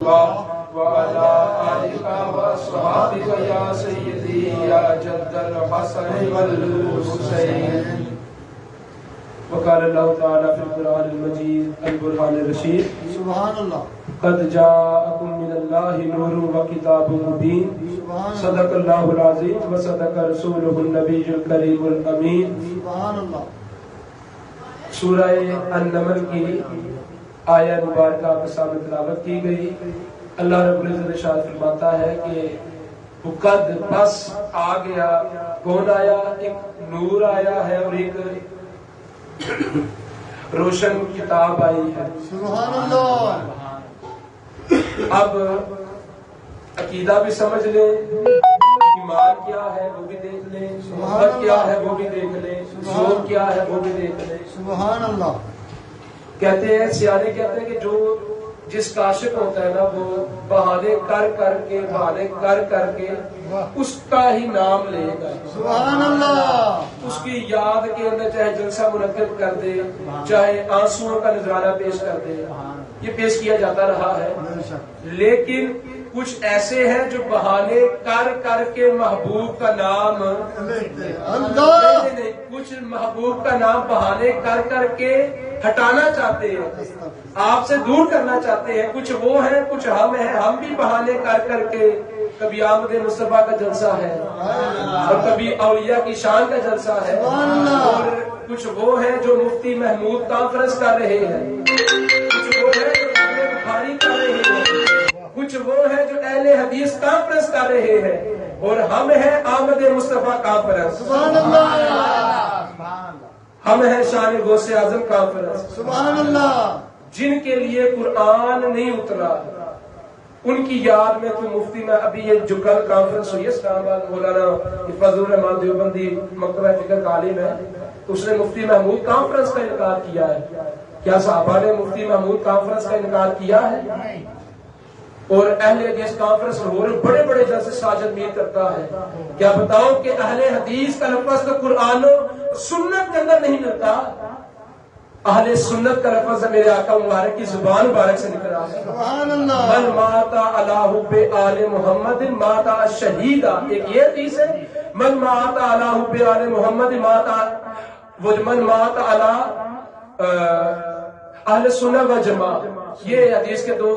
وعلى آلك وأصحابك يا سيدي يا جد الحسن والحسين. وقال الله تعالى في القرآن المجيد البرهان الرشيد سبحان الله قد جاءكم من الله نور وكتاب مبين صدق الله العظيم وصدق رسوله النبي الكريم الأمين. سبحان الله. سورہ النمل کی آیہ مبارکہ کے سامنے تلاوت کی گئی. اللہ رب العزت ارشاد فرماتا ہے کہ قد بس آ گیا. کون آیا؟ ایک نور آیا ہے اور ایک روشن کتاب آئی ہے. سبحان اللہ. اب عقیدہ بھی سمجھ لیں، ایمان کیا ہے وہ بھی دیکھ لیں، محبت کیا ہے وہ بھی دیکھ لیں، ذوق کیا ہے وہ بھی دیکھ لیں. سبحان اللہ. کہتے ہیں سیانے کہتے ہیں کہ جو جس کا عاشق ہوتا ہے نا وہ بہانے کر کر کے اس کا ہی نام لے گا. سبحان اللہ. اس کی یاد کے اندر چاہے جلسہ منعقد کر دے، چاہے آنسوؤں کا نذرانہ پیش کر دے، یہ پیش کیا جاتا رہا ہے. لیکن کچھ ایسے ہیں جو بہانے کر کے محبوب کا نام نہیں، کچھ محبوب کا نام بہانے کر کے ہٹانا چاہتے ہیں، آپ سے دور کرنا چاہتے ہیں. کچھ وہ ہیں، کچھ ہم ہیں. ہم بھی بہانے کر کے کبھی آمد مصطفیٰ کا جلسہ ہے اور کبھی اولیاء کی شان کا جلسہ ہے، اور کچھ وہ ہیں جو مفتی محمود کانفرنس کر رہے ہیں، کچھ وہ ہیں جو بخاری کر رہے ہیں، کچھ وہ ہیں جو اہل حدیث کانفرنس کر رہے ہیں، اور ہم ہیں آمد مصطفیٰ کانفرنس. سبحان اللہ. ہم ہیں شان غوث اعظم کانفرنس. سبحان اللہ. جن کے لیے قرآن نہیں اترا ان کی یاد میں تو مفتی میں ابھی یہ جو کل کانفرنس ہوئی ہے اسلام آباد، مولانا فضل الرحمان دیوبندی مکتبہ فکر کا عالم ہے، اس نے مفتی محمود کانفرنس کا انکار کیا ہے. کیا صحابہ نے مفتی محمود کانفرنس کا انکار کیا ہے؟ اور اہل حدیث کانفرنس بڑے بڑے جلسے ساجد میر کرتا ہے. کیا بتاؤ کہ اہل حدیث کا لفظ تو قرآن و سنت کے اندر نہیں ملتا. اہل سنت کا لفظ میرے آقا مبارک کی زبان مبارک سے نکلا ہے. سبحان اللہ. من مات علی حب آل محمد مات شہیدا. ایک یہ حدیث ہے من مات علی حب آل محمد مات، من مات علی اہل سنت و جماعت. یہ حدیث کے دو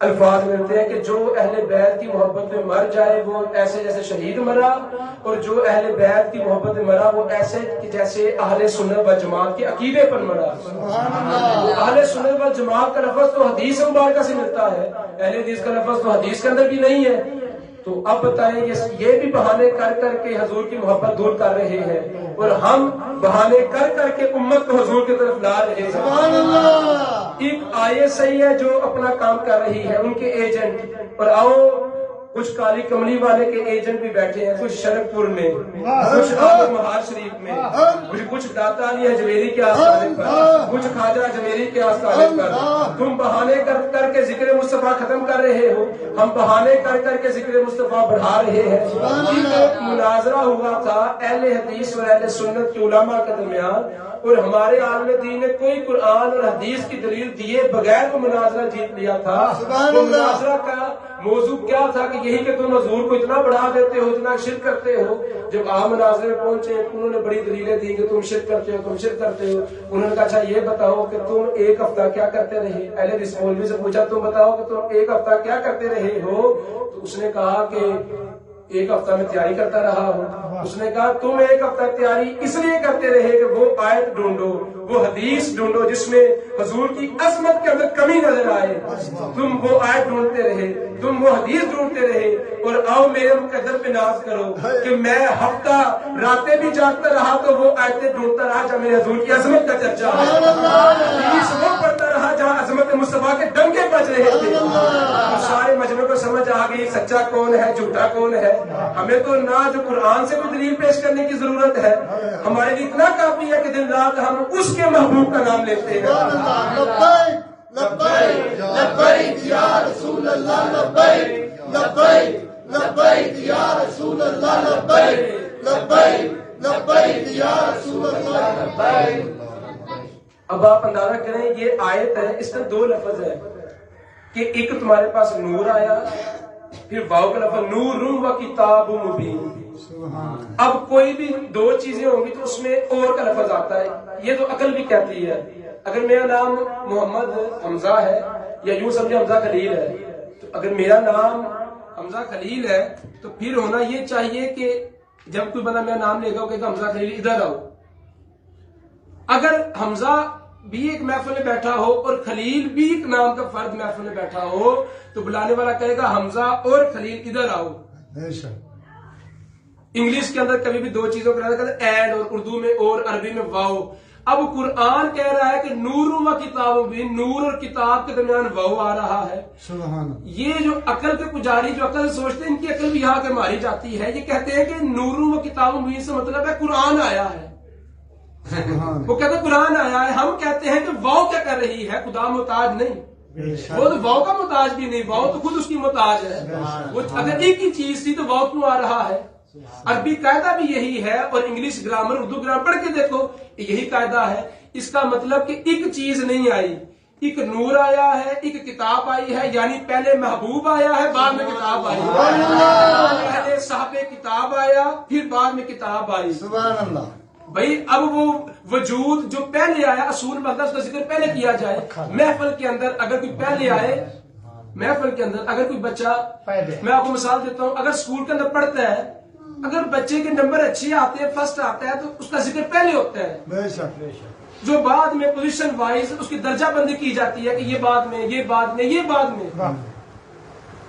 الفاظ ملتے ہیں کہ جو اہل بیت کی محبت میں مر جائے وہ ایسے جیسے شہید مرا، اور جو اہل بیت کی محبت میں مرا وہ ایسے جیسے اہل سنت و جماعت کے عقیدے پر مرا. اہل سنت و جماعت کا لفظ تو حدیث مبارکہ سے ملتا ہے، اہل حدیث کا لفظ تو حدیث کے اندر بھی نہیں ہے. تو اب بتائیں یہ بھی بہانے کر کے حضور کی محبت دور کر رہے ہیں، اور ہم بہانے کر کے امت کو حضور کی طرف لا رہے ہیں. سبحان اللہ. ایک آئے صحیح ہے جو اپنا کام کر رہی ہے، ان کے ایجنٹ، اور آؤ کچھ کالی کملی والے کے ایجنٹ بھی بیٹھے ہیں، کچھ شرک پور میں، کچھ آبو مہار شریف میں، کچھ داتا علی اجمیری کے آستانے پر، کچھ خواجہ اجمیری کے آستانے پر. تم بہانے کر کے ذکر مصطفیٰ ختم کر رہے ہو، ہم بہانے کر کے ذکر مصطفیٰ بڑھا رہے ہیں. ایک مناظرہ ہوا تھا اہل حدیث اور اہل سنت کے علماء کے درمیان، اور ہمارے عالم دین نے کوئی قرآن اور حدیث کی دلیل دیے بغیر وہ مناظرہ جیت لیا تھا. وہ مناظرہ کا موضوع کیا تھا کہ یہی کہ تم حضور کو اتنا بڑھا دیتے ہو، اتنا شرک کرتے ہو. جب آپ مناظرے میں پہنچے انہوں نے بڑی دلیلیں دی کہ تم شرک کرتے ہو، تم شرک کرتے ہو. انہوں نے کہا اچھا یہ بتاؤ کہ تم ایک ہفتہ کیا کرتے رہے. اہل حدیث مولوی سے پوچھا تم بتاؤ کہ تم ایک ہفتہ کیا کرتے رہے ہو. تو اس نے کہا کہ ایک ہفتہ میں تیاری کرتا رہا ہوں. اس نے کہا تم ایک ہفتہ تیاری اس لیے کرتے رہے کہ وہ آیت ڈھونڈو، وہ حدیث ڈھونڈو جس میں حضور کی عظمت کے اندر کمی نظر آئے. تم وہ آیت ڈھونڈتے رہے، تم وہ حدیث ڈھونڈتے رہے، اور آؤ میرے مقدر پہ ناز کرو کہ میں ہفتہ راتیں بھی جاگتا رہا تو وہ آیتیں ڈھونڈتا رہا جہاں میرے حضور کی عظمت کا چرچا ہے، حدیث وہ پڑھتا رہا جہاں عظمت مصطفیٰ کے ڈنکے بج رہے تھے. تو سارے مجمع کو سمجھ آ گئی سچا کون ہے جھوٹا کون ہے. ہمیں تو نہ جو قرآن سے کوئی دلیل پیش کرنے کی ضرورت ہے، ہمارے لیے اتنا کافی ہے کہ دن رات ہم اس کے محبوب کا نام لیتے ہیں. لبیک لبیک لبیک یا رسول اللہ، لبیک لبیک لبیک یا رسول اللہ، لبیک لبیک لبیک یا رسول اللہ، لبیک. اب آپ اندازہ کریں یہ آیت ہے، اس میں دو لفظ ہے. کہ ایک تمہارے پاس نور آیا، پھر واو کا لفظ نور و کتاب مبین. اب کوئی بھی دو چیزیں ہوں گی تو اس میں اور کا لفظ آتا ہے. یہ تو عقل بھی کہتی ہے. اگر میرا نام محمد حمزہ ہے یا یوں سمجھے حمزہ خلیل ہے، تو اگر میرا نام حمزہ خلیل ہے تو پھر ہونا یہ چاہیے کہ جب کوئی بندہ میرا نام لے گا کہ حمزہ خلیل ادھر آؤ. اگر حمزہ بھی ایک محفل میں بیٹھا ہو اور خلیل بھی ایک نام کا فرد محفل میں بیٹھا ہو تو بلانے والا کہے گا حمزہ اور خلیل ادھر آؤ. انگلش کے اندر کبھی بھی دو چیزوں کو کہتے ہیں اینڈ، اور اردو میں اور، عربی میں واو. اب قرآن کہہ رہا ہے کہ نور و کتاب مبین، نور اور کتاب کے درمیان واو آ رہا ہے. یہ جو عقل کے پجاری جو عقل سوچتے ہیں ان کی عقل بھی یہاں کے ماری جاتی ہے. یہ کہتے ہیں کہ نور و کتاب مبین سے مطلب ہے قرآن آیا ہے. وہ کہتے ہیں قرآن آیا ہے. ہم کہتے ہیں کہ واو کیا کر رہی ہے، خدا محتاج نہیں، وہ تو واو کا محتاج بھی نہیں، واو تو خود اس کی محتاج ہے. وہ اگر ایک ہی چیز تھی تو واو کیوں آ رہا ہے؟ عربی قاعدہ بھی یہی ہے اور انگلش گرامر، اردو گرامر پڑھ کے دیکھو یہی قاعدہ ہے. اس کا مطلب کہ ایک چیز نہیں آئی، ایک نور آیا ہے، ایک کتاب آئی ہے. یعنی پہلے محبوب آیا ہے، بعد میں کتاب آئی. پہلے صاحب کتاب آیا، پھر بعد میں کتاب آئی. سبحان اللہ. بھائی اب وہ وجود جو پہلے آیا اصول بنتا ہے اس کا ذکر پہلے کیا جائے. محفل کے اندر اگر کوئی پہلے آئے، محفل کے اندر اگر کوئی بچہ، میں آپ کو مثال دیتا ہوں، اگر اسکول کے اندر پڑھتا ہے، اگر بچے کے نمبر اچھے آتے ہیں، فرسٹ آتا ہے تو اس کا ذکر پہلے ہوتا ہے. جو بعد میں پوزیشن وائز اس کی درجہ بندی کی جاتی ہے کہ یہ بعد میں، یہ بعد میں، یہ بعد میں.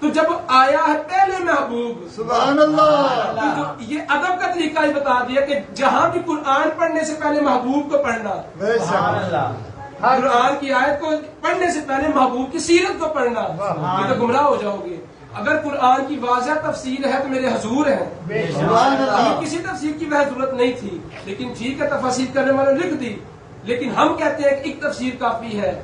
تو جب آیا ہے پہلے محبوب، سبحان اللہ. یہ ادب کا طریقہ ہی بتا دیا کہ جہاں بھی قرآن پڑھنے سے پہلے محبوب کو پڑھنا، قرآن کی آیت کو پڑھنے سے پہلے محبوب کی سیرت کو پڑھنا، یہ تو گمراہ ہو جاؤ گے. اگر قرآن کی واضح تفسیر ہے تو میرے حضور ہیں. ہمیں کسی تفسیر کی وہاں ضرورت نہیں تھی، لیکن ٹھیک ہے تفسیر کرنے والوں نے لکھ دی. لیکن ہم کہتے ہیں کہ ایک تفسیر کافی ہے،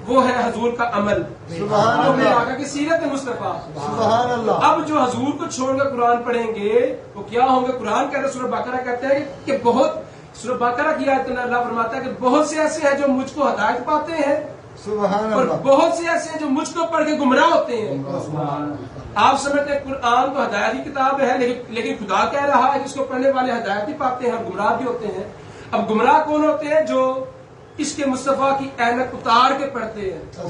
وہ ہے حضور کا عمل، جو میرے آقا کی سیرت مصطفیٰ. سبحان اللہ. اب جو حضور کو چھوڑ کر قرآن پڑھیں گے وہ کیا ہوں گے؟ قرآن کہتے ہیں، سورہ بقرہ کہتے ہیں کہ بہت، سورہ بقرہ کی آیت میں اللہ فرماتا ہے کہ بہت سے ایسے ہیں جو مجھ کو ہدایت پاتے ہیں، سبحان اور اللہ. بہت سے ایسے ہیں جو مجھ کو پڑھ کے گمراہ ہوتے ہیں. آپ سمجھتے ہیں قرآن تو ہدایت کی کتاب ہے، لیکن خدا کہہ رہا ہے کہ اس کو پڑھنے والے ہدایت بھی پاتے ہیں اور گمراہ بھی ہوتے ہیں. اب گمراہ کون ہوتے ہیں؟ جو اس کے مصطفیٰ کی اینک اتار کے پڑھتے ہیں.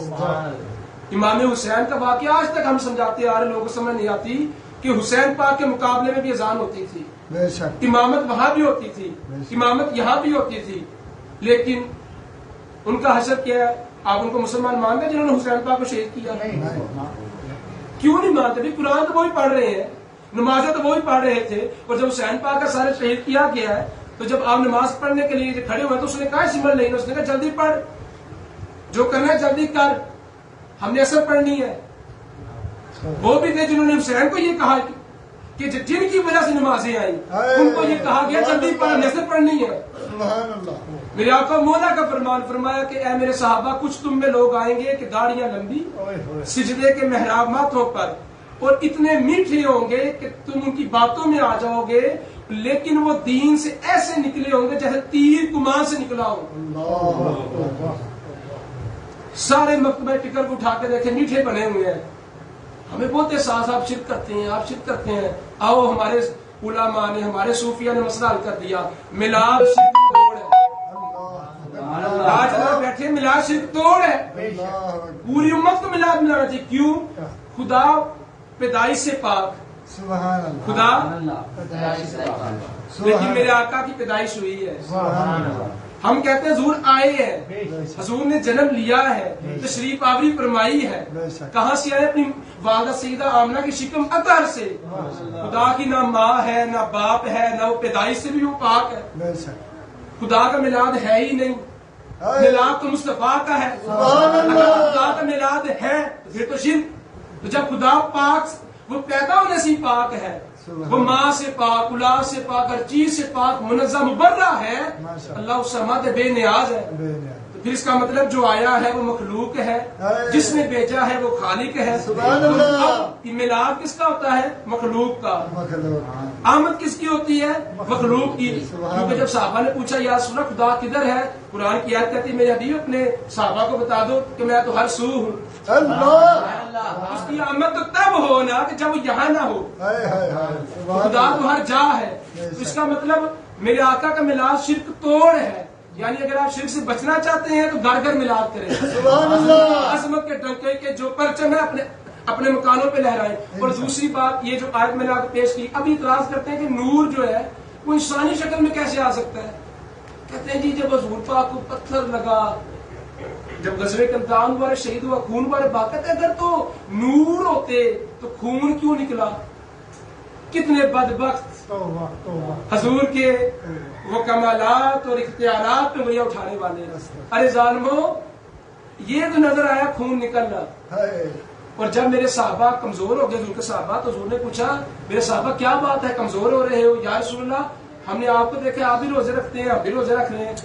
امام حسین کا واقعہ آج تک ہم سمجھاتے آ رہے، لوگوں کو سمجھ نہیں آتی کہ حسین پاک کے مقابلے میں بھی اذان ہوتی تھی، بے شک. امامت وہاں بھی ہوتی تھی، امامت یہاں بھی ہوتی تھی، لیکن ان کا حشر کیا ہے؟ آپ ان کو مسلمان مانتے ہیں جنہوں نے حسین پاک کو شہید کیا؟ کیوں نہیں مانتے؟ بھی قرآن تو وہی پڑھ رہے ہیں، نمازیں تو وہی پڑھ رہے تھے، اور جب حسین پاک کا سارے شہید کیا گیا ہے تو جب آپ نماز پڑھنے کے لیے کھڑے ہوئے تو اس نے کہا سمل نہیں، اس نے کہا جلدی پڑھ، جو کرنا ہے جلدی کر، ہم نے اثر پڑھنی ہے. وہ بھی تھے جنہوں نے حسین کو یہ کہا کہ جن کی وجہ سے نمازیں آئیں ان کو یہ کہا گیا جلدی پڑھ، ہم نے اثر پڑھنی ہے. سبحان اللہ. میرے آقا مولا کا فرمان فرمایا کہ اے میرے صحابہ، کچھ تم میں لوگ آئیں گے کہ داڑیاں لمبی، سجدے کے محراب ماتھوں پر، اور اتنے میٹھے ہوں گے کہ تم ان کی باتوں میں آ جاؤ گے، لیکن وہ دین سے ایسے نکلے ہوں گے جیسے تیر کمان سے نکلا ہو. سارے مکتبہ ٹکر کو اٹھا کے دیکھیں، میٹھے بنے ہوئے ہیں. ہمیں بولتے ساتھ آپ شرک کرتے ہیں، آپ شرک کرتے ہیں. آؤ ہمارے علماء نے، ہمارے صوفیہ نے مسئلہ حل کر دیا، میلاد شرک توڑ ہے. آج ہم بیٹھے میلاد شرک توڑ ہے. پوری امت کو میلاد ملانا چاہیے. کیوں؟ خدا پیدائش سے پاک، سبحان اللہ. خدا لیکن میرے آقا کی پیدائش ہوئی ہے. ہم کہتے ہیں حضور آئے ہیں، حضور نے جنم لیا ہے، تشریف آوری فرمائی ہے. کہاں سے آئے؟ اپنی والدہ سیدہ آمنہ کی شکم اطہر سے. خدا کی نہ ماں ہے نہ باپ ہے، نہ وہ پیدائش سے بھی وہ پاک ہے. خدا کا میلاد ہے ہی نہیں، میلاد تو مصطفیٰ کا ہے. اگر خدا کا میلاد ہے پھر تو شرک. تو جب خدا پاک، وہ پیدا ہونے سے پاک ہے، وہ ماں سے پاک، اولاد سے پاک، ہر چیز سے پاک، منزہ مبرہ ہے، اللہ اس سماعت بے نیاز ہے. تو پھر اس کا مطلب جو آیا ہے وہ مخلوق ہے، جس نے بھیجا ہے وہ خالق ہے۔ سبحان اللہ۔ اب میلاد کس کا ہوتا ہے؟ مخلوق کا۔ آمد کس کی ہوتی ہے؟ مخلوق کی۔ کیونکہ جب صحابہ نے پوچھا یا رسول اللہ خدا کدھر ہے، قرآن کی آیت کہتی ہے میرے حبیب اپنے صحابہ کو بتا دو کہ میں تو ہر سو ہوں۔ اس کی آمد تو تب ہو نا کہ جب وہ یہاں نہ ہو، خدا تو ہر جا ہے۔ تو اس کا مطلب میرے آقا کا میلاد شرک توڑ ہے، یعنی اگر آپ شرک سے بچنا چاہتے ہیں تو گھر گھر میلاد کریں، عظمت کے ڈنکے کے جو پرچم ہے اپنے مکانوں پہ لہرائیں۔ اور دوسری بات یہ جو آیت میں نے آپ کو پیش کی، اب اعتراض کرتے ہیں کہ نور جو ہے وہ انسانی شکل میں کیسے آ سکتا ہے؟ کہتے ہیں جی جب حضور پاک کو پتھر لگا، جب غزوہ کلدان والے شہید ہوا، خون والے باقت، اگر تو نور ہوتے تو خون کیوں نکلا؟ کتنے بدبخت حضور کے وہ کمالات اور اختیارات پہ انگلیاں اٹھانے والے ہیں۔ ارے ظالمو، یہ تو نظر آیا خون نکلنا، اور جب میرے صحابہ کمزور ہو گئے، حضور کے صحابہ، تو حضور نے پوچھا میرے صحابہ کیا بات ہے کمزور ہو رہے ہو؟ یا رسول اللہ ہم نے آپ کو دیکھا آپ بھی روزے رکھتے ہیں، ہم بھی روزے رکھ رہے ہیں۔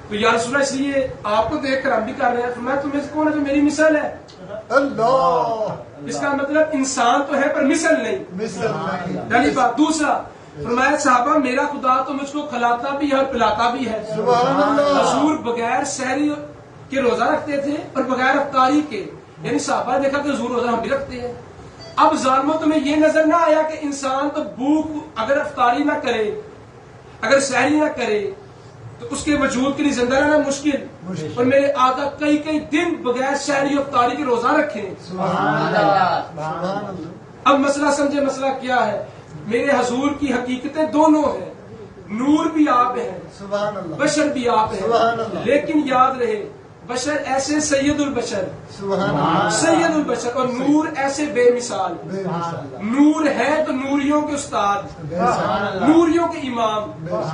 تو یا رسول اللہ اس لیے آپ کو دیکھ کر ہم بھی کر رہے ہیں۔ فرمایا تمہیں کون ہے جو میری مثال ہے؟ اس کا مطلب انسان تو ہے پر مثل نہیں۔ پہلی بات۔ دوسرا فرمایا صحابہ میرا خدا تو مجھ کو کھلاتا بھی ہے اور پلاتا بھی ہے۔ حضور بغیر سحری کے روزہ رکھتے تھے اور بغیر افطاری کے، یعنی صحابہ نے دیکھا کہ حضور روزہ ہم بھی رکھتے ہیں۔ اب ظالموں تمہیں یہ نظر نہ آیا کہ انسان تو بھوک اگر افطاری نہ کرے، اگر سحری نہ کرے تو اس کے وجود کے لیے زندہ رہنا مشکل، اور میرے آقا کئی کئی دن بغیر سحری و افطاری کے روزہ رکھے۔ اب مسئلہ سمجھے، مسئلہ کیا ہے؟ میرے حضور کی حقیقتیں دونوں ہیں، نور بھی آپ ہیں، بشر بھی آپ ہیں، لیکن یاد رہے بشر ایسے سید البشر، سید البشر، اور نور ایسے بے مثال۔ نور ہے تو نوریوں کے استاد، نوریوں کے امام،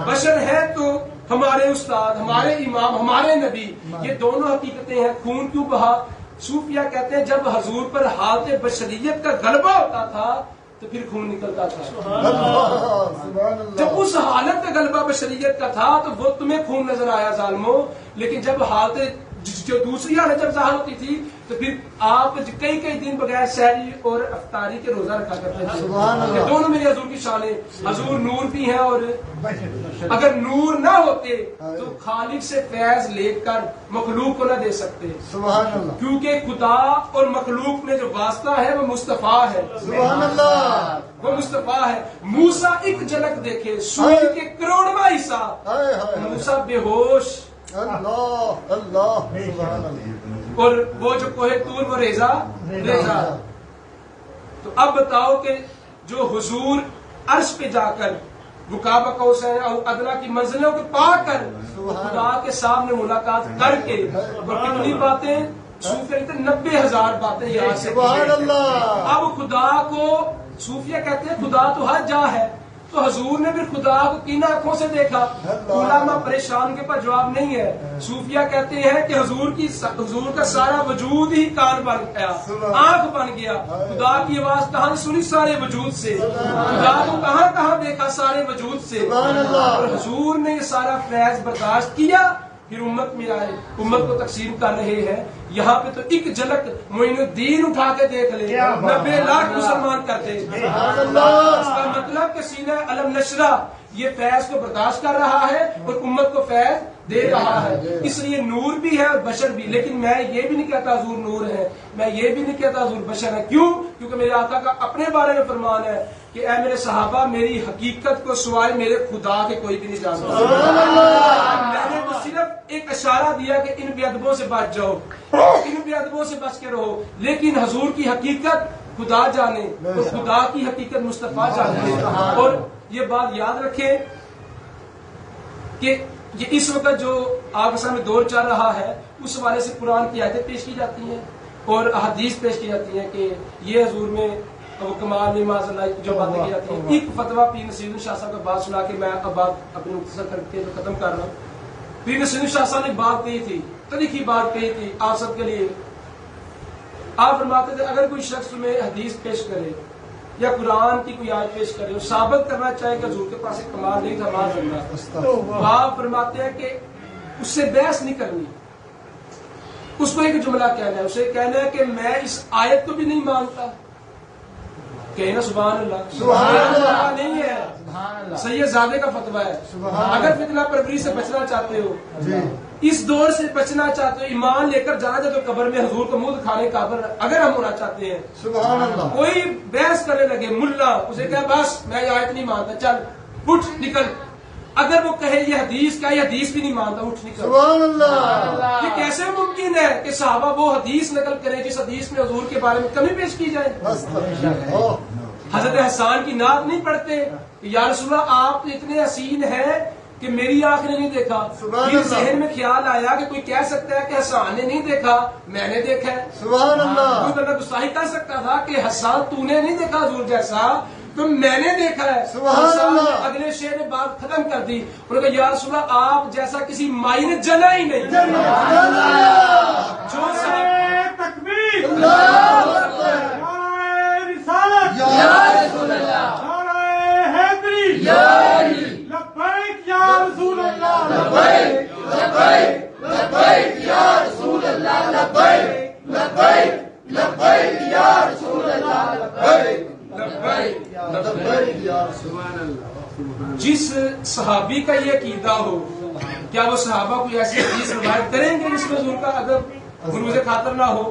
بشر ہے تو ہمارے استاد، ہمارے امام، ہمارے نبی۔ یہ دونوں حقیقتیں ہیں۔ خون کیوں بہا؟ صوفیہ کہتے ہیں جب حضور پر حالت بشریت کا غلبہ ہوتا تھا تو پھر خون نکلتا تھا۔ جب اس حالت کا غلبہ بشریت کا تھا تو وہ تمہیں خون نظر آیا ظالموں، لیکن جب حالت جو دوسری حالت جب ظاہر ہوتی تھی تو پھر آپ کئی کئی دن بغیر سحری اور افطاری کے روزہ رکھا کرتے تھے۔ یہ دونوں میرے حضور کی شانیں، حضور نور بھی ہیں، اور اگر نور نہ ہوتے تو خالق سے فیض لے کر مخلوق کو نہ دے سکتے، کیونکہ خدا اور مخلوق میں جو واسطہ ہے وہ مصطفیٰ ہے، وہ مصطفیٰ ہے۔ موسیٰ ایک جھلک دیکھے سوئی کے کروڑواں حصہ، موسیٰ بے ہوش، اور وہ جو کوہ طور وہ ریزہ۔ تو اب بتاؤ کہ جو حضور عرش پہ جا کر رکاب قوسین اور ادنیٰ کی منزلوں کو پا کر خدا کے سامنے ملاقات کر کے، اور کتنی باتیں صوفیہ کہتے ہیں 90,000 باتیں یاد سے۔ اب خدا کو صوفیہ کہتے ہیں خدا تو ہر جا ہے، تو حضور نے بھی خدا کو کن آنکھوں سے دیکھا؟ علماء پریشان کے پاس جواب نہیں ہے۔ صوفیہ کہتے ہیں کہ حضور کا سارا وجود ہی کان بن گیا، آنکھ بن گیا، خدا کی آواز کہاں سنی؟ سارے وجود سے۔ خدا کو کہاں کہاں دیکھا؟ سارے وجود سے۔ اور حضور نے یہ سارا فیض برداشت کیا، پھر امت میں آئے، امت کو تقسیم کر رہے ہیں۔ یہاں پہ تو ایک جھلک معین الدین اٹھا کے دیکھ لے، 90 لاکھ مسلمان کرتے۔ اس کا مطلب کہ سینہ علم نشرہ یہ فیض کو برداشت کر رہا ہے اور امت کو فیض دے رہا ہے۔ اس لیے نور بھی ہے اور بشر بھی، لیکن میں یہ بھی نہیں کہتا حضور نور ہے، میں یہ بھی نہیں کہتا حضور بشر ہے۔ کیوں؟ کیونکہ میرے آقا کا اپنے بارے میں فرمان ہے کہ اے میرے صحابہ میری حقیقت کو سوائے میرے خدا کے کوئی بھی نہیں جانتا۔ میں نے تو صرف ایک اشارہ دیا کہ ان بے ادبوں سے بچ جاؤ، ان بے ادبوں سے بچ کے رہو، لیکن حضور کی حقیقت خدا جانے اور خدا کی حقیقت مصطفیٰ جانے۔ اور یہ بات یاد رکھیں کہ یہ اس وقت جو آپ کے سامنے دور چل رہا ہے اس حوالے سے قرآن کی آیتیں پیش کی جاتی ہیں اور احادیث پیش کی جاتی ہیں کہ یہ حضور میں وہ کمال نماز اللہ جو باتیں کی جاتی ہیں۔ ایک فتویٰ پیر نصیر الدین شاہ صاحب کا بات سنا کے میں اب بات اپنی مختصر کر کے ختم کر رہا ہوں۔ پیر نصیر الدین شاہ صاحب نے بات کہی تھی، تاریخی بات کہی تھی آپ سب کے لیے۔ آپ فرماتے تھے اگر کوئی شخص میں حدیث پیش کرے یا قرآن کی کوئی آیت پیش کرے اور ثابت کرنا چاہے کہ حضور کے پاس ایک کمال نہیں تھا، آپ فرماتے ہیں کہ اس سے بحث نہیں کرنی، اس کو ایک جملہ کہنا ہے، اسے کہنا ہے کہ میں اس آیت کو بھی نہیں مانتا، کہنا سبحان اللہ، سبحان اللہ نہیں ہے، سید زادے کا فتویٰ ہے۔ اگر فتنہ پروری سے بچنا چاہتے ہو، جی اس دور سے بچنا چاہتے ہو، ایمان لے کر جانا چاہتے ہو قبر میں حضور کو منہ دکھانے قابل اگر ہم ہونا چاہتے ہیں، سبحان اللہ کوئی بحث کرنے لگے ملا، اسے کہا بس میں یہ آیت نہیں مانتا، چل اٹھ نکل، اگر وہ کہے یہ حدیث کیا، یہ حدیث بھی نہیں مانتا، اٹھ نکل۔ سبحان اللہ یہ کیسے ممکن ہے کہ صحابہ وہ حدیث نقل کریں جس حدیث میں حضور کے بارے میں کمی پیش کی جائے؟ حضرت حسان کی نعت نہیں پڑھتے کہ یا رسول اللہ آپ تو اتنے حسین ہیں کہ میری آنکھ نے نہیں دیکھا، پھر ذہن میں خیال آیا کہ کوئی کہہ سکتا ہے کہ حسان نے نہیں دیکھا، میں نے دیکھا ہے۔ سبحان اللہ کوئی بندہ گستاخی کر سکتا تھا کہ حسان تو نے نہیں دیکھا حضور جیسا، تو میں نے دیکھا ہے۔ سبحان حسان نے اللہ اگلے شعر میں بات ختم کر دی، انہوں نے کہا یا رسول اللہ آپ جیسا کسی مائی نے جلا ہی نہیں۔ جو صاحب تکبیر، اللہ اکبر نعرہ رسالت، یا رسول اللہ نعرہ حیدری، لبیک یا رسول اللہ، لبیک لبیک لبیک یا رسول اللہ لبیک لبیک لبیک یا رسول اللہ لبیک لبیک یا رسول اللہ۔ جس صحابی کا یہ عقیدہ ہو، کیا وہ صحابہ کوئی ایسی حدیث روایت کریں گے جس میں حضور کا ادب غروز خاطر نہ ہو؟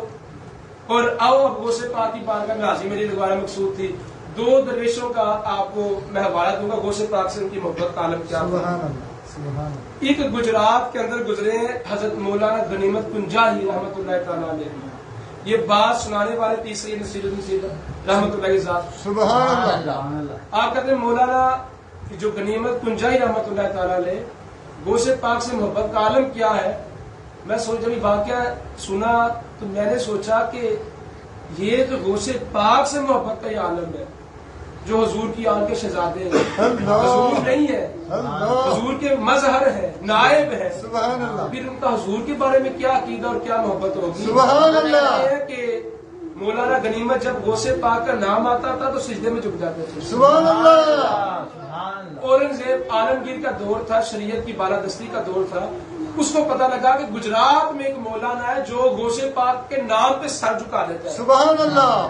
اور آؤ اب غوث پاک کی بارگاہ میں حاضری میری دوبارہ مقصود تھی، دو درویشوں کا آپ کو میں حوالہ دوں گا، غوث پاک سے ان کی محبت کا عالم کیا تھا۔ سبحان اللہ سبحان اللہ۔ ایک گجرات کے اندر گزرے ہیں حضرت مولانا غنیمت کنجاہی رحمۃ اللہ تعالیٰ علیہ، یہ بات سنانے والے تیسری نصیر رحمۃ اللہ کی ذات۔ سبحان اللہ آپ کہتے ہیں مولانا جو غنیمت کنجاہی رحمۃ اللہ تعالیٰ علیہ غوث پاک سے محبت کا عالم کیا ہے، میں جب یہ واقعہ سنا تو میں نے سوچا کہ یہ تو غوث پاک سے محبت کا یہ عالم ہے جو حضور کی آن کے شہزادے ہیں، حضور نہیں ہے، اللہ حضور کے مظہر ہے، نائب ہے۔ سبحان اللہ پھر ان کا حضور کے بارے میں کیا عقیدہ اور کیا محبت ہوگی؟ سبحان اللہ۔ یہ ہے کہ مولانا غنیمت جب غوث پاک کا نام آتا تھا تو سجدے میں جھک جاتے تھے۔ سبحان اللہ اورنگزیب عالمگیر کا دور تھا، شریعت کی بالادستی کا دور تھا، اس کو پتا لگا کہ گجرات میں ایک مولانا ہے جو غوث پاک کے نام پہ سر جھکا دیتا ہے، سبحان اللہ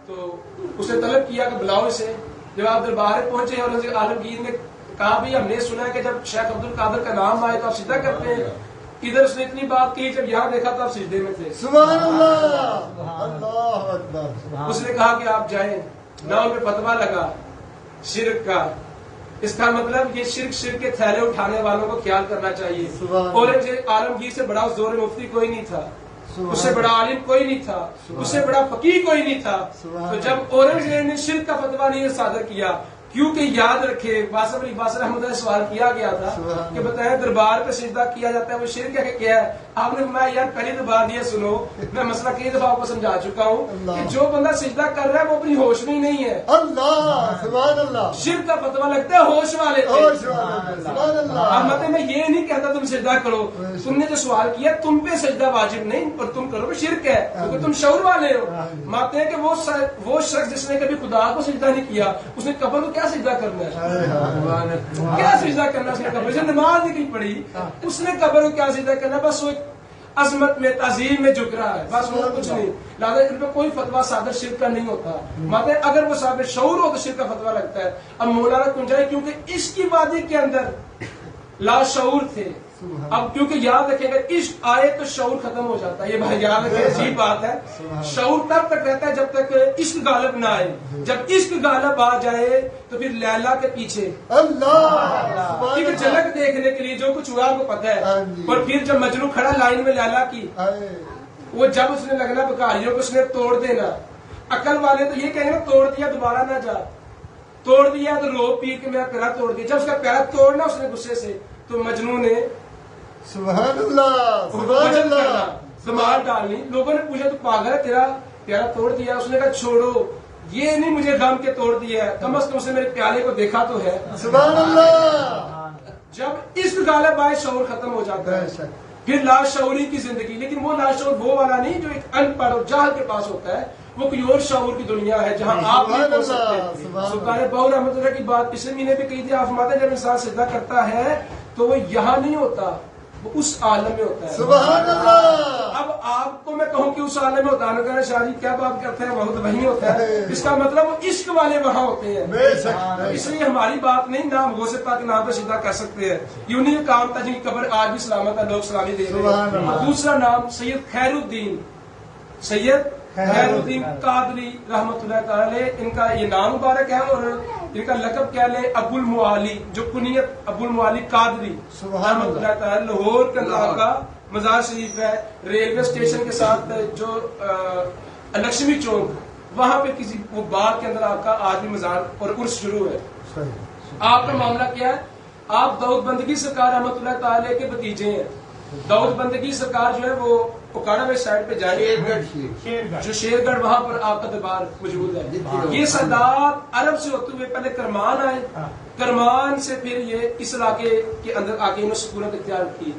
تو اس نے طلب کیا کہ بلاؤ اسے۔ جب آپ دربار پہنچے اورنگزیب عالمگیر نے کہا بھی ہم نے سنا ہے کہ جب شیخ عبد القادر کا نام آئے تو آپ سجدہ کرتے ہیں، ادھر اس نے اتنی بات کی، جب یہاں دیکھا تو آپ سجدے میں تھے۔ سبحان اللہ اللہ اکبر۔ اس نے کہا کہ آپ جائیں، نہ ان پہ فتویٰ لگا شرک کا، اس کا مطلب یہ شرک کے تھیلے اٹھانے والوں کو خیال کرنا چاہیے۔ اورنگزیب عالمگیر سے بڑا اس دور میں مفتی کوئی نہیں تھا، اس سے بڑا عالم کوئی نہیں تھا، اس سے بڑا فقیہ کوئی نہیں تھا۔ تو جب اورنگزیب نے شرک کا فتویٰ نہیں صادر کیا، کیونکہ یاد رکھے باسف علی باصر رحمۃ اللہ سوال کیا گیا تھا کہ بتائیں دربار پہ سجدہ کیا جاتا ہے وہ شرک ہے کہ کیا ہے؟ آپ نے فرمایا یار پہلی دفعہ یہ سنو، میں مسئلہ کئی دفعہ آپ کو سمجھا چکا ہوں کہ جو بندہ سجدہ کر رہا ہے وہ اپنی ہوش میں ہی نہیں ہے۔ اللہ سبحان اللہ شرک کا فتویٰ لگتا ہے ہوش والے پہ۔ سبحان اللہ۔ احمد میں یہ نہیں کہتا تم سجدہ کرو، تم نے جو سوال کیا تم پہ سجدہ واجب نہیں اور تم کرو شرک ہے کیونکہ تم شعور والے ہو۔ مانتے ہیں کہ وہ شخص جس نے کبھی خدا کو سجدہ نہیں کیا اس نے قبر کو کیا سجدہ کرنا ہے؟ کیا سجدہ کرنا اس نے قبر سے؟ نماز نہیں پڑھی اس نے قبر کو کیا سجدہ کرنا؟ بس وہ عظمت میں تعظیم میں جھک رہا ہے، بس وہ کچھ نہیں۔ لہٰذا ان پہ کوئی فتویٰ صادر شرک کا نہیں ہوتا، مانتے اگر وہ صاحب شعور ہو تو شرک کا فتویٰ لگتا ہے۔ اب مولانا کنجائی کیونکہ عشق کی وادی کے اندر لاشعور تھے، اب کیونکہ یاد رکھیں اگر عشق آئے تو شعور ختم ہو جاتا ہے، یہ بھائی یاد رکھیں عجیب بات ہے، شعور تب تک رہتا ہے جب تک عشق غالب نہ آئے، جب عشق غالب آ جائے تو پھر لیلا کے پیچھے اللہ ایک جھلک دیکھنے کے لیے جو کچھ ہوا آپ کو پتا ہے، اور پھر جب مجنو کھڑا لائن میں لیلا کی، وہ جب اس نے لگنا بکاریوں کو اس نے توڑ دینا، عقل والے تو یہ کہیں گے توڑ دیا دوبارہ نہ جا، توڑ دیا تو رو پی کے میرا پیرا توڑ دیا، جب اس کا پیرا توڑنا اس نے غصے سے تو مجنو نے سبحان اللہ سبحان اللہ سمار ڈالنی، لوگوں نے پوچھا تو پاگل ہے تیرا پیارا توڑ دیا؟ اس نے کہا چھوڑو، یہ نہیں مجھے غم کے توڑ دیا ہے، کم از کم اس نے میرے پیالے کو دیکھا تو ہے۔ سبحان اللہ۔ جب عشق غالب آئے شعور ختم ہو جاتا ہے، پھر لاشعوری کی زندگی، لیکن وہ لاشعور وہ والا نہیں جو ایک ان پڑھ اور جاہل کے پاس ہوتا ہے، وہ کوئی اور شعور کی دنیا ہے جہاں آپ نہیں پہنچ سکتے۔ سلطان بہو رحمۃ اللہ کی بات پچھلے مہینے بھی کہی تھی، آپ فرماتے ہیں جب انسان سجدہ کرتا ہے تو وہ یہاں نہیں ہوتا، وہ اس عالم میں ہوتا ہے. سبحان اللہ. اب آپ کو میں کہوں کہ اس عالم میں ہوتا ہے, کہنا شاہ جی کیا بات کرتے ہیں, بہت وہی ہوتا ہے. اس کا مطلب وہ عشق والے وہاں ہوتے ہیں. بے شک. اس لیے ہماری بات نہیں, نام غوث پاک کے نام پہ سیدھا کر سکتے ہیں. یہ انہیں کام تھا جن کی قبر آج بھی سلامت ہے, لوگ سلامی دے رہے ہیں. اور دوسرا نام سید خیر الدین, سید خیر الدین قادری رحمۃ اللہ تعالی, ان کا یہ نام مبارک ہے. اور ان کا لقب کیا لے, ابو المعالی, جو کنیت ابو المعالی قادری رحمۃ اللہ تعالی. لاہور کے اندر کا مزار شریف ہے, ریلوے اسٹیشن کے ساتھ جو لکشمی چوک, وہاں پہ کسی وہ باغ کے اندر آپ کا آدمی مزار اور عرس شروع ہے. آپ کا معاملہ کیا ہے, آپ داؤد بندگی سرکار رحمۃ اللہ تعالی کے بھتیجے ہیں. داؤد بندگی سرکار جو ہے وہ اکاڑا میں سائڈ پہ جائے, جو شیر گڑھ, وہاں پر آپ کا دربار موجود ہے. یہ سادات عرب سے ہوتے ہوئے پہلے کرمان آئے, کرمان سے پھر یہ اس علاقے کے اندر آ کے انہوں نے سکونت اختیار کی.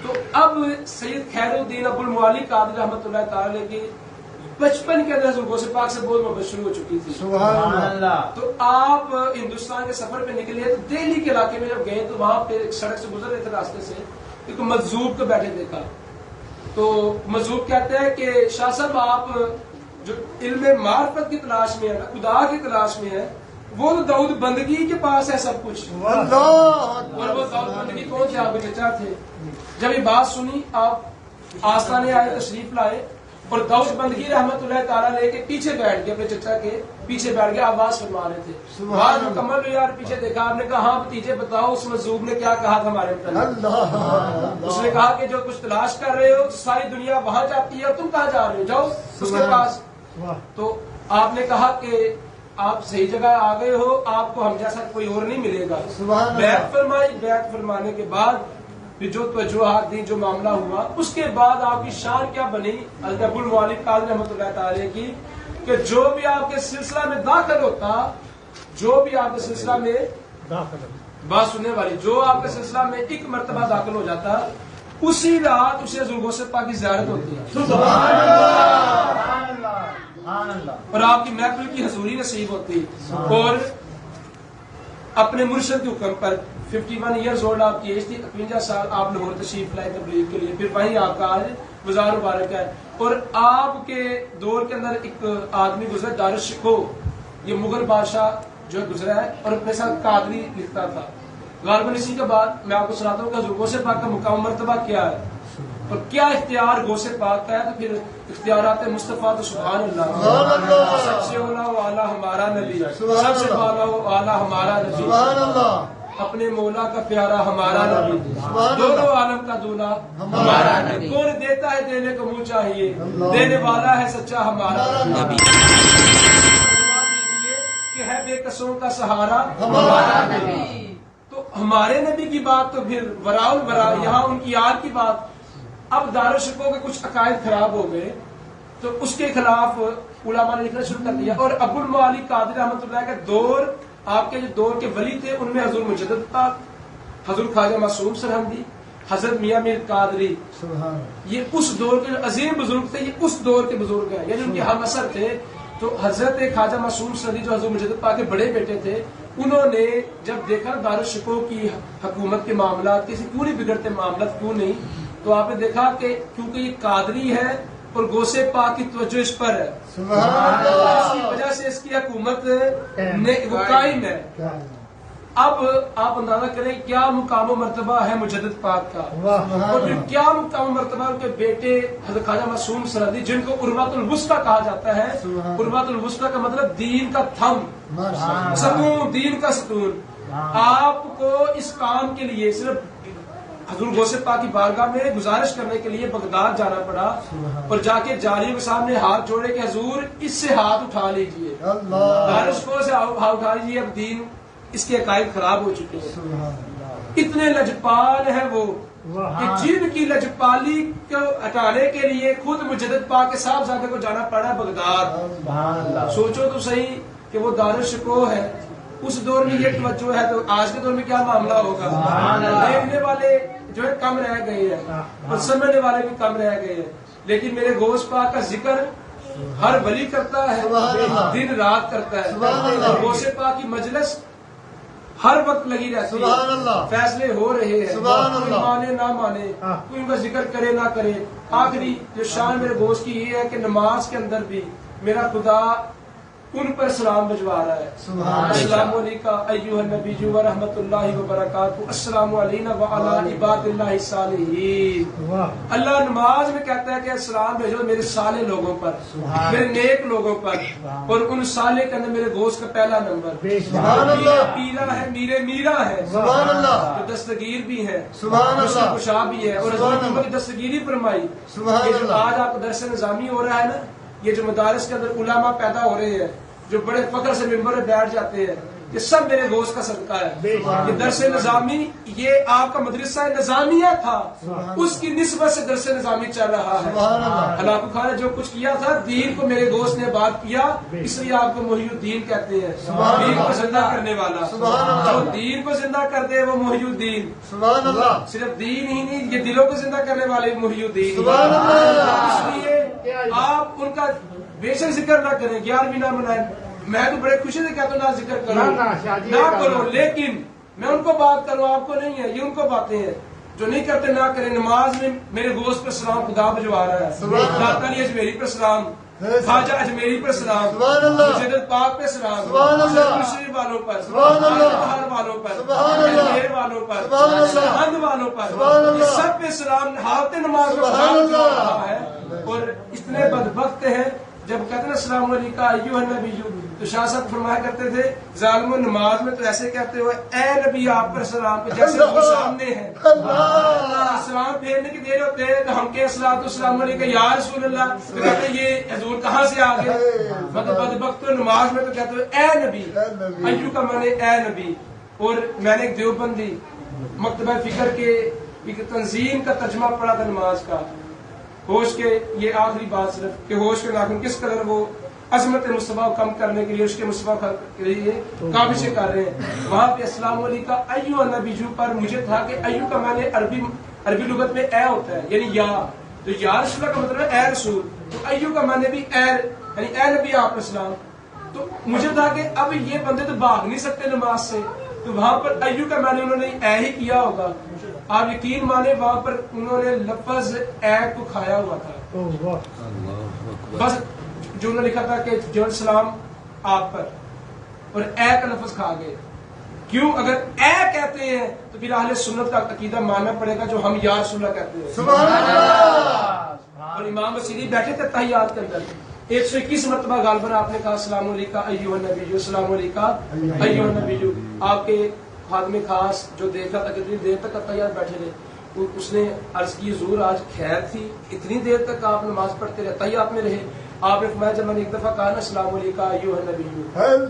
تو اب سید خیر الدین ابو المعالی قادری رحمۃ اللہ تعالی کی بچپن کے اندر حضور غوث پاک سے بہت محبت شروع ہو چکی تھی. سبحان اللہ. تو آپ ہندوستان کے سفر پہ نکلے تو دہلی کے علاقے میں جب گئے تو وہاں پہ ایک سڑک سے گزر رہے تھے, راستے سے ایک مجذوب کو بیٹھے دیکھا. تو مجذوب کہتے ہیں کہ شاہ صاحب آپ جو علم معرفت کی تلاش میں ہے, خدا کی تلاش میں ہے, وہ تو داؤد بندگی کے پاس ہے سب کچھ. اللہ. اور وہ داؤد بندگی کون تھے, آپ کے چچا تھے. جب یہ بات سنی آپ آستانے آئے, تشریف لائے, اور داؤد بندگی رحمت اللہ تعالیٰ لے کے پیچھے بیٹھ گئے, اپنے چچا کے پیچھے بیٹھ گئے, آواز فرما رہے تھے. بات مکمل ہوئی اور پیچھے دیکھا, آپ نے کہا ہاں بھتیجے بتاؤ اس مجذوب نے کیا کہا تھا ہمارے متعلق. اس نے کہا کہ جو کچھ تلاش کر رہے ہو ساری دنیا وہاں جاتی ہے اور تم کہاں جا رہے ہو, جاؤ اس کے پاس. تو آپ نے کہا کہ آپ صحیح جگہ آ گئے ہو, آپ کو ہم جیسا کوئی اور نہیں ملے گا. بیعت فرمائی, بیعت فرمانے کے بعد پھر جو توجہات دی, جو معاملہ ہوا, اس کے بعد آپ کی شان کیا بنی حضرت ابو المعالی قادری رحمۃ اللہ تعالی کی, کہ جو بھی آپ کے سلسلہ میں داخل ہوتا, جو بھی آپ کے سلسلہ میں بات سننے والی, جو آپ کے سلسلہ میں ایک مرتبہ داخل ہو جاتا, اسی رات اسے حضور غوث پاک کی زیارت ہوتی ہے. اور آپ کی محفل کی حضوری نصیب ہوتی. اور اپنے مرشد کے حکم پر 51 ایئرز اولڈ آپ کی ایج تھی, 51 سال آپ لاہور تشریف لائے تبلیغ کے لیے. پھر وہیں آپ کا آج مزار مبارک ہے. اور آپ کے دور کے اندر ایک آدمی گزرا, دارالشکو, یہ مغل بادشاہ جو گزرا ہے, اور اپنے ساتھ قادری لکھتا تھا. غالباً اسی کے بعد میں آپ کو سناتا ہوں کہ حضور غوث پاک کا مقام مرتبہ کیا ہے اور کیا اختیار غوث پاک کا ہے. تو پھر اختیارات مصطفیٰ تو سبحان اللہ, سب سے اولا و اعلیٰ ہمارا نبی, سب سے اولا و اعلیٰ ہمارا نبی, سبحان اللہ. اپنے مولا کا پیارا ہمارا نبی, دونوں عالم کا دولا ہمارا نبی. کون دیتا ہے دینے کو منہ چاہیے, دینے والا ہے سچا ہمارا نبی. کہ ہے بے قصوں کا سہارا ہمارا نبی. تو ہمارے نبی کی بات تو پھر وراء الورا, یہاں ان کی یاد کی بات. اب دارالشکو کے کچھ عقائد خراب ہو گئے تو اس کے خلاف علماء نے لکھنا شروع کر دیا. اور ابو المعالی قادری رحمۃ اللہ کا دور, آپ کے جو دور کے ولی تھے ان میں حضور مجدد پاک, حضور خواجہ معصوم سرہندی, حضرت میاں میر قادری, یہ اس دور کے جو عظیم بزرگ تھے, یہ اس دور کے بزرگ ہیں, یعنی ان کے ہم اثر تھے. تو حضرت خواجہ معصوم سرہندی جو حضور مجدد پاک کے بڑے بیٹے تھے, انہوں نے جب دیکھا دارالشکو کی حکومت کے معاملات کسی کیوں نہیں بگڑتے, معاملات کیوں نہیں, تو آپ نے دیکھا کہ کیونکہ یہ قادری ہے اور غوث پاک کی توجہ اس پر ہے, اس کی وجہ سے اس کی حکومت قائم ہے. اب آپ اندازہ کریں کیا مقام و مرتبہ ہے مجدد پاک کا, اور پھر کیا مقام و مرتبہ ان کے بیٹے حضرت خواجہ معصوم سرہندی, جن کو عروۃ الوسطیٰ کہا جاتا ہے. عروۃ الوسطیٰ کا مطلب دین کا تھم, ستون, دین کا ستون. آپ کو اس کام کے لیے صرف حضور غوث پاک کی بارگاہ میں گزارش کرنے کے لیے بغداد جانا پڑا, اور جا کے جاریوں کے سامنے ہاتھ جوڑے کہ حضور اس سے ہاتھ اٹھا لیجئے, دارالشکو سے ہاتھ اٹھا لیجئے, اب دین اس کے عقائد خراب ہو چکے ہیں. اتنے لجپال ہیں وہ کہ جن کی لجپالی کو ہٹانے کے لیے خود مجدد پاک کے صاحبزادے کو جانا پڑا بغداد. سوچو تو صحیح کہ وہ دارالشکو ہے, اس دور میں یہ توجہ ہے, تو آج کے دور میں کیا معاملہ ہوگا. دیکھنے والے جو ہے کم رہ گئے ہیں اور سمجھنے والے بھی کم رہ گئے ہیں. لیکن میرے غوث پاک کا ذکر ہر ولی کرتا ہے, دن رات کرتا ہے. اور غوث پاک کی مجلس ہر وقت لگی رہتی سبحان ہے، اللہ، فیصلے ہو رہے ہیں، سبحان کوئی اللہ، مانے نہ مانے، کوئی ان کا ذکر کرے نہ کرے۔ آخری جو شان میرے دوست کی یہ ہے کہ نماز کے اندر بھی میرا خدا ان پر سلام بھجوا رہا ہے۔ سبحان السلام علیکم ایھا النبی و رحمۃ اللہ وبرکاتہ، السلام علینا وعلی عباد اللہ الصالحین۔ اللہ نماز میں کہتا ہے کہ السلام بھیجو میرے صالح لوگوں پر، میرے نیک لوگوں پر، اور ان صالح کے اندر میرے دوست کا پہلا نمبر سبحان اللہ، پیرا ہے، میرے میرا ہے، سبحان اللہ، جو دستگیر بھی ہے، سبحان اللہ، مشکل کشا بھی ہے، اور سبحان حضور اللہ، کی دستگیری فرمائی۔ سبحان یہ جو اللہ، آج آپ کو درس نظامی ہو رہا ہے نا، یہ جو مدارس کے اندر علماء پیدا ہو رہے ہیں جو بڑے فخر سے ممبر پہ بیٹھ جاتے ہیں، یہ سب میرے دوست کا صدقہ ہے۔ یہ درس نظامی یہ آپ کا مدرسہ نظامیہ تھا، اس کی نسبت سے درس نظامی چل رہا ہے۔ سبحان اللہ، اللہ خان نے جو کچھ کیا تھا، دین کو میرے دوست نے بات کیا، اس لیے آپ کو محی الدین کہتے ہیں، سبحان دین کو اللہ، زندہ کرنے والا۔ سبحان اللہ، جو دین کو زندہ کر دے وہ محی الدین، سبحان اللہ، صرف دین ہی نہیں، یہ دلوں کو زندہ کرنے والے محی الدین۔ سبحان اللہ، اس لیے آپ ان کا بے شک ذکر نہ کریں، 11ویں نہ منائیں۔ میں تو بڑے خوشی سے کہتا ہوں نہ ذکر کرو، نہ کرو، لیکن میں ان کو بات کروں، آپ کو نہیں ہے، یہ ان کو باتیں ہیں جو نہیں کرتے نہ کریں۔ نماز میں میرے دوست پر سلام خدا بھجوا رہا ہے، داتا علی اجمیری پر سلام، خواجہ اجمیری پر سلام، سبحان اللہ، مجدد پاک پہ سلام، سبحان اللہ، شریف والوں پر، سبحان اللہ، بہار والوں پر، سبحان اللہ، اجمیر والوں پر، سبحان اللہ، سرہند والوں پر، سبحان اللہ، یہ سب پہ سلام حالت نماز میں سبحان خدا بھجوا اللہ، رہا ہے۔ اور اتنے بدبخت ہیں جب کہتے ہیں السلام علیکم ایھا النبی، تو شاہ صاحب فرمایا کرتے تھے ظالموں نماز میں تو ایسے کہتے ہوئے اے نبی آپ پر سلام، جیسے وہ سامنے ہے، اللہ، سلام پھیرنے کی دیر ہوتے ہیں تو ہم کہ السلام علیکم یا رسول اللہ، تو کہتے ہیں یہ حضور کہاں سے آ گئے؟ مطلب بدبخت نماز میں تو کہتے ہوئے اے نبی، ایھا کا معنی اے نبی۔ اور میں نے ایک دیوبندی مکتبہ فکر کے ایک تنظیم کا ترجمہ پڑھا تھا نماز کا، ہوش کے، یہ آخری بات صرف کہ ہوش کے ناخن کس قدر وہ عظمت مصطفیٰ کو کم کرنے کے لیے، اس کے مصطفیٰ کے لیے کاوشیں کر رہے ہیں۔ وہاں پہ السلام علیکم ایھا النبی پر مجھے تھا کہ ایھا کا معنی عربی لغت میں اے ہوتا ہے، یعنی یا، تو یا رسول کا مطلب ہے اے رسول، تو ایھا کا معنی بھی اے، یعنی اے نبی آپ السلام۔ تو مجھے تھا کہ اب یہ بندے تو بھاگ نہیں سکتے نماز سے، تو وہاں پر ایھا کا معنی انہوں نے اے ہی کیا ہوگا۔ آپ یقین مانے وہاں پر انہوں نے لفظ اے کو کھایا ہوا تھا، بس جو انہوں نے لکھا تھا کہ جو سلام آپ پر، اور اے کا لفظ کھا گئے۔ کیوں؟ اگر اے کہتے ہیں تو پھر اہل سنت کا عقیدہ ماننا پڑے گا جو ہم یا رسول اللہ کہتے ہیں۔ سبحان اللہ، اور امام بصیری بیٹھے تھے تحیات کے اندر، 121 مرتبہ غالباً آپ نے کہا السلام علیکم ایھا النبی، السلام علیکم ایھا النبی۔ آپ کے خادم خاص جو دیکھ رہا تھا کتنی دیر تک تحیات بیٹھے رہے، اس نے عرض کی حضور آج خیر تھی، اتنی دیر تک آپ نماز پڑھتے رہے، تحیات میں رہے؟ آپ نے فرمایا جب میں نے ایک دفعہ کہا نا السلام علیکم ایھا النبی،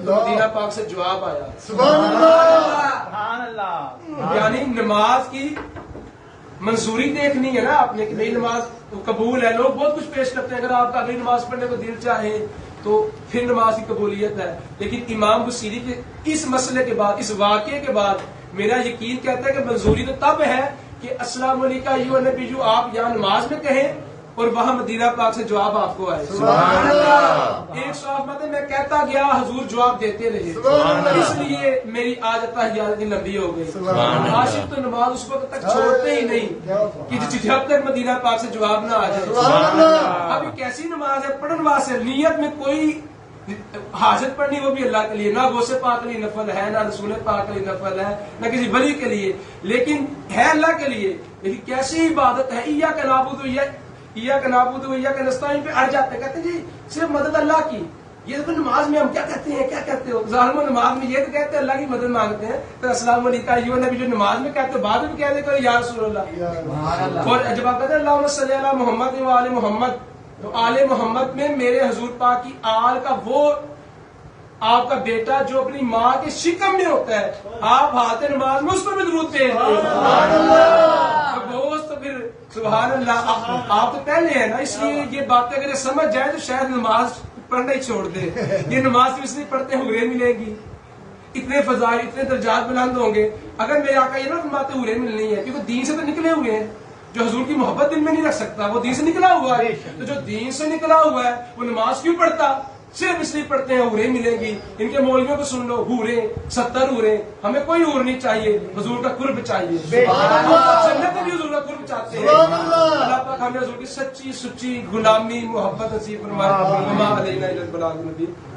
تو مدینہ پاک سے جواب آیا، سبحان اللہ، سبحان اللہ، یعنی نماز کی منظوری دیکھنی ہے نا آپ نے کہ نئی نماز قبول ہے۔ لوگ بہت کچھ پیش کرتے ہیں، اگر آپ کا اگلی نماز پڑھنے کو دل چاہے تو پھر نماز کی قبولیت ہے، لیکن امام بصیری کے اس مسئلے کے بعد، اس واقعے کے بعد میرا یقین کہتا ہے کہ منظوری تو تب ہے کہ السلام علیکم ایھا النبی آپ یہاں نماز میں کہیں اور وہاں مدینہ پاک سے جواب آپ کو آئے۔ سبحان اللہ، ایک صاحب مت میں کہتا گیا حضور جواب دیتے رہے، سبحان اللہ، اس لیے میری آج تحیات اتنی لمبی ہو گئی۔ سبحان اللہ، عاشق تو نماز اس وقت تک چھوڑتے ہی نہیں کہ جب تک مدینہ پاک سے جواب نہ آ جائے۔ سبحان اللہ، اب یہ کیسی نماز ہے؟ پڑھن واسطے نیت میں کوئی حاجت پڑھنی، وہ بھی اللہ کے لیے، نہ غوث پاک کے لیے نفل ہے، نہ رسول پاک کے لیے نفل ہے، نہ کسی ولی کے لیے، لیکن ہے اللہ کے لیے۔ لیکن کیسی عبادت ہے؟ ایاک نعبد و ایاک نستعین پہ اڑ جاتے، کہتے ہیں جی صرف مدد اللہ کی۔ یہ تو نماز میں ہم کیا کہتے ہیں، کیا کہتے ہو ظالم؟ نماز میں یہ تو کہتے ہیں اللہ کی مدد مانگتے ہیں، تو السلام علیکم ایھا النبی جو نماز میں کہتے ہیں بعد میں کہہ دے کرو یا رسول اللہ۔ اور جب آپ کہتے ہیں اللہم صلی علی محمد و آل محمد، تو آل محمد میں میرے حضور پاک کی آل کا وہ آپ کا بیٹا جو اپنی ماں کے شکم میں ہوتا ہے، آپ حالت نماز میں اس پر بھی درود بھیج دیں۔ دوست پھر سبحان اللہ، آپ تو پہلے ہیں نا، اس لیے یہ باتیں اگر سمجھ جائے تو شاید نماز پڑھنا ہی چھوڑ دے۔ یہ نماز اس لیے پڑھتے حوریں ملیں گی، اتنے فضائل، اتنے درجات بلند ہوں گے۔ اگر میرے آقا یہ نہ فرماتے حوریں ملنی ہے، کیونکہ دین سے تو نکلے ہوئے ہیں، جو حضور کی محبت دل میں نہیں رکھ سکتا وہ دین سے نکلا ہوا ہے، تو جو دین سے نکلا ہوا ہے وہ نماز کیوں پڑھتا؟ صرف اس لیے پڑھتے ہیں حوریں ملیں گی. ان کے مولویوں کو سن لو, حوریں 70 حوریں. ہمیں کوئی حور نہیں چاہیے, حضور کا قرب چاہیے. جنت بھی حضور کا قرب چاہتے ہیں. اللہ پاک ہمیں حضور کی سچی سچی غلامی محبت نصیب فرمائے. وما علینا الا البلاغ المبین.